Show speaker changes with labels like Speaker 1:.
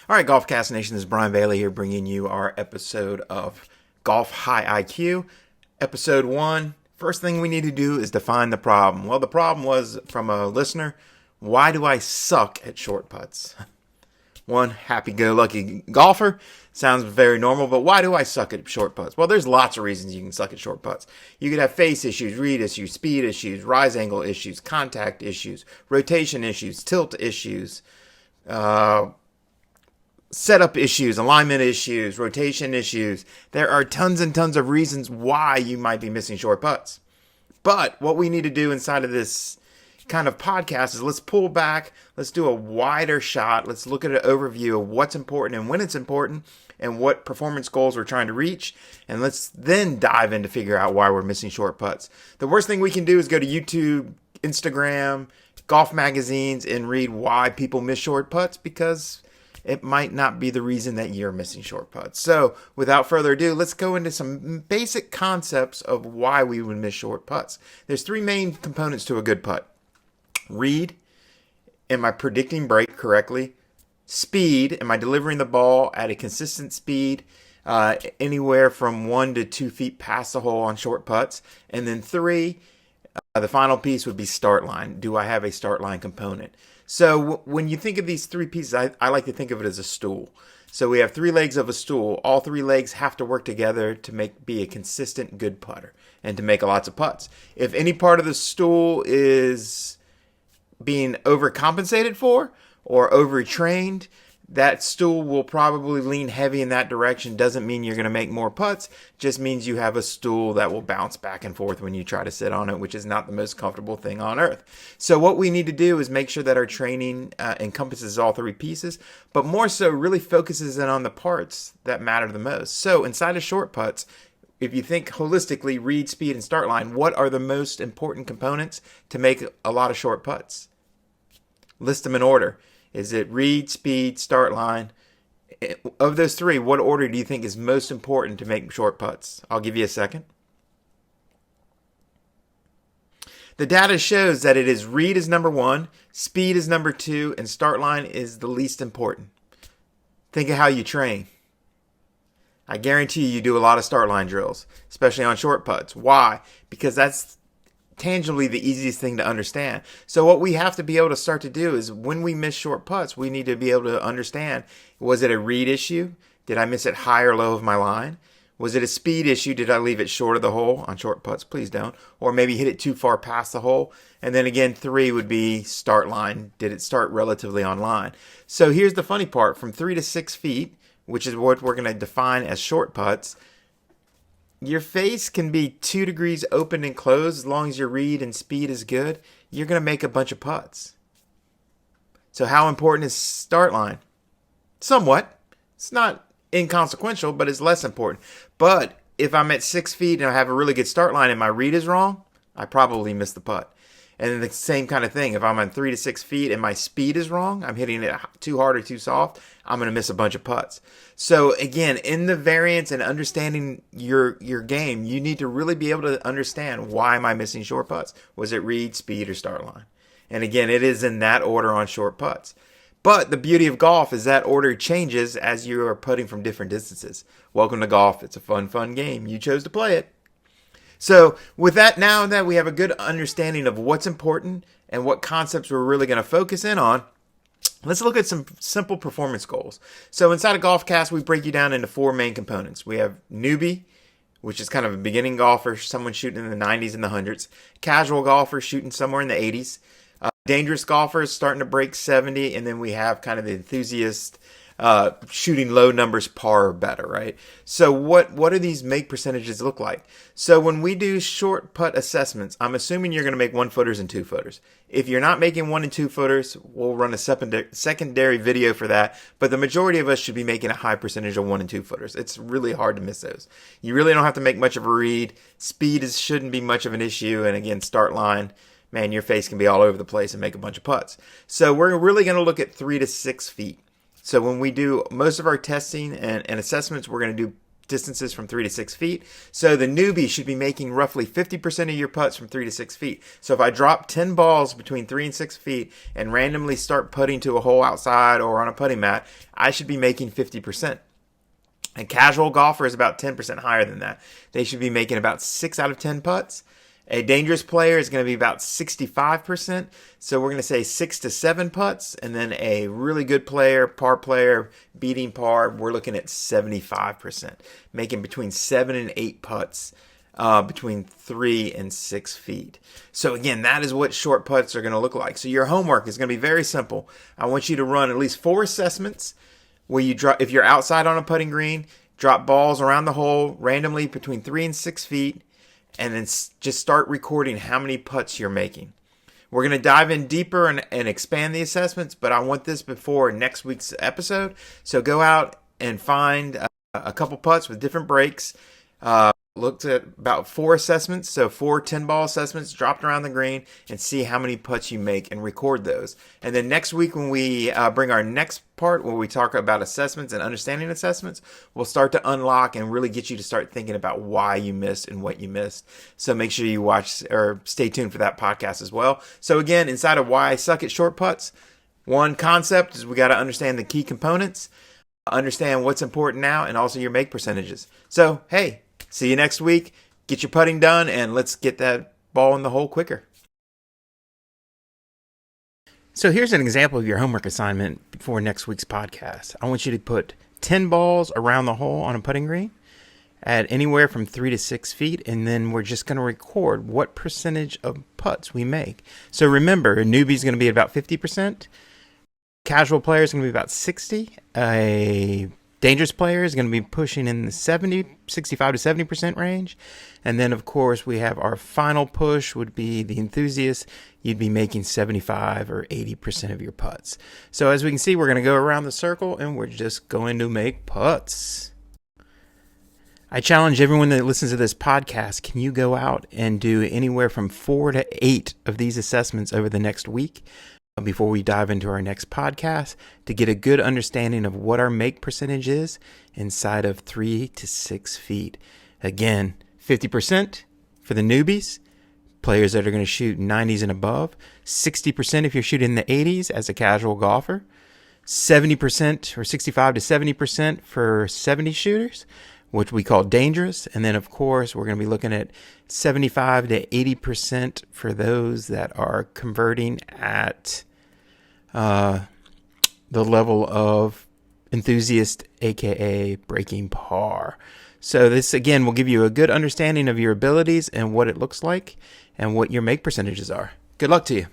Speaker 1: All right, Golf Cast Nation, this is Brian Bailie here bringing you our episode of Golf High IQ. Episode 1, first thing we need to do is define the problem. Well, the problem was from a listener, why do I suck at short putts? One happy-go-lucky golfer, sounds very normal, but why do I suck at short putts? Well, there's lots of reasons you can suck at short putts. You could have face issues, read issues, speed issues, rise angle issues, contact issues, rotation issues, tilt issues, setup issues, alignment issues, rotation issues. There are tons and tons of reasons why you might be missing short putts. But what we need to do inside of this kind of podcast is let's pull back, let's do a wider shot, let's look at an overview of what's important and when it's important and what performance goals we're trying to reach, and let's then dive in to figure out why we're missing short putts. The worst thing we can do is go to YouTube, Instagram, golf magazines, and read why people miss short putts, because it might not be the reason that you're missing short putts. So without further ado, let's go into some basic concepts of why we would miss short putts. There's three main components to a good putt. Read, am I predicting break correctly? Speed, am I delivering the ball at a consistent speed, anywhere from 1 to 2 feet past the hole on short putts? And then 3, the final piece would be start line. Do I have a start line component? So when you think of these three pieces, I like to think of it as a stool. So we have 3 legs of a stool. All 3 legs have to work together to be a consistent good putter and to make lots of putts. If any part of the stool is being overcompensated for or overtrained, that stool will probably lean heavy in that direction. Doesn't mean you're going to make more putts, just means you have a stool that will bounce back and forth when you try to sit on it, which is not the most comfortable thing on earth. So what we need to do is make sure that our training encompasses all 3 pieces, but more so really focuses in on the parts that matter the most. So inside of short putts, if you think holistically, read, speed, and start line, what are the most important components to make a lot of short putts? List them in order. Is it read, speed, start line? Of those 3, what order do you think is most important to make short putts? I'll give you a second. The data shows that it is read is number 1, speed is number 2, and start line is the least important. Think of how you train. I guarantee you do a lot of start line drills, especially on short putts. Why? Because that's tangibly the easiest thing to understand. So what we have to be able to start to do is when we miss short putts, we need to be able to understand, was it a read issue? Did I miss it high or low of my line? Was it a speed issue? Did I leave it short of the hole on short putts? Please don't. Or maybe hit it too far past the hole. And then again, 3 would be start line. Did it start relatively on line? So here's the funny part. From 3 to 6 feet, which is what we're going to define as short putts, your face can be 2 degrees open and closed. As long as your read and speed is good, you're going to make a bunch of putts. So how important is start line? Somewhat. It's not inconsequential, but it's less important. But if I'm at 6 feet and I have a really good start line and my read is wrong, I probably missed the putt. And then the same kind of thing. If I'm on 3 to 6 feet and my speed is wrong, I'm hitting it too hard or too soft, I'm going to miss a bunch of putts. So again, in the variance and understanding your game, you need to really be able to understand, why am I missing short putts? Was it read, speed, or start line? And again, it is in that order on short putts. But the beauty of golf is that order changes as you are putting from different distances. Welcome to golf. It's a fun game. You chose to play it. So with that, now that we have a good understanding of what's important and what concepts we're really going to focus in on, let's look at some simple performance goals. So inside of GolfCast, we break you down into 4 main components. We have newbie, which is kind of a beginning golfer, someone shooting in the 90s and the 100s. Casual golfer shooting somewhere in the 80s. Dangerous golfers starting to break 70. And then we have kind of the enthusiast shooting low numbers, par or better, right? So what do these make percentages look like? So when we do short putt assessments, I'm assuming you're going to make 1-footers and 2-footers. If you're not making 1 and 2-footers, we'll run a secondary video for that. But the majority of us should be making a high percentage of 1 and 2-footers. It's really hard to miss those. You really don't have to make much of a read. Speed shouldn't be much of an issue. And again, start line, man, your face can be all over the place and make a bunch of putts. So we're really going to look at 3 to 6 feet. So when we do most of our testing and assessments, we're going to do distances from 3 to 6 feet. So the newbie should be making roughly 50% of your putts from 3 to 6 feet. So if I drop 10 balls between 3 and 6 feet and randomly start putting to a hole outside or on a putting mat, I should be making 50%. A casual golfer is about 10% higher than that. They should be making about 6 out of 10 putts. A dangerous player is going to be about 65%. So we're going to say 6 to 7 putts. And then a really good player, par player, beating par, we're looking at 75%. Making between 7 and 8 putts between 3 and 6 feet. So again, that is what short putts are going to look like. So your homework is going to be very simple. I want you to run at least 4 assessments where you drop, if you're outside on a putting green, drop balls around the hole randomly between 3 and 6 feet. And then just start recording how many putts you're making. We're going to dive in deeper and expand the assessments, but I want this before next week's episode. So go out and find a couple putts with different breaks. Looked at about 4 assessments, so 4 10-ball assessments dropped around the green, and see how many putts you make and record those. And then next week when we bring our next part where we talk about assessments and understanding assessments, we'll start to unlock and really get you to start thinking about why you missed and what you missed. So make sure you watch or stay tuned for that podcast as well. So again, inside of Why I Suck at Short Putts, one concept is we got to understand the key components, understand what's important now, and also your make percentages. So, hey, see you next week. Get your putting done, and let's get that ball in the hole quicker. So here's an example of your homework assignment for next week's podcast. I want you to put 10 balls around the hole on a putting green at anywhere from 3 to 6 feet, and then we're just going to record what percentage of putts we make. So remember, a newbie is going to be about 50%. Casual player is going to be about 60%. A dangerous player is going to be pushing in the 65 to 70% range. And then, of course, we have our final push would be the enthusiast. You'd be making 75 or 80% of your putts. So as we can see, we're going to go around the circle and we're just going to make putts. I challenge everyone that listens to this podcast, can you go out and do anywhere from 4 to 8 of these assessments over the next week before we dive into our next podcast to get a good understanding of what our make percentage is inside of 3 to 6 feet. Again, 50% for the newbies, players that are going to shoot 90s and above, 60% if you're shooting in the 80s as a casual golfer, 70% or 65 to 70% for 70 shooters, which we call dangerous. And then, of course, we're going to be looking at 75 to 80% for those that are converting at the level of enthusiast, aka breaking par. So this, again, will give you a good understanding of your abilities and what it looks like and what your make percentages are. Good luck to you.